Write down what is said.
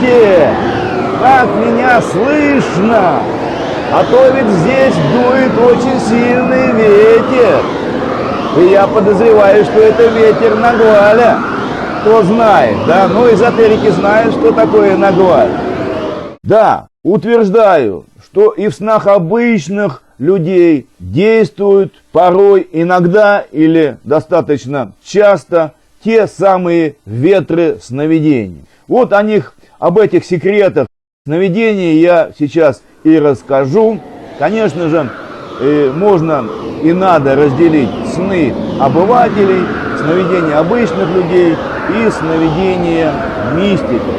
Слышите, как меня слышно? А то ведь здесь дует очень сильный ветер. И я подозреваю, что это ветер Нагваля. Кто знает, да? Ну, эзотерики знают, что такое Нагваль. Да, утверждаю, что и в снах обычных людей действуют порой, иногда или достаточно часто те самые ветры сновидений. Вот об этих секретах сновидений я сейчас и расскажу. Конечно же, можно и надо разделить сны обывателей, сновидения обычных людей и сновидения мистиков.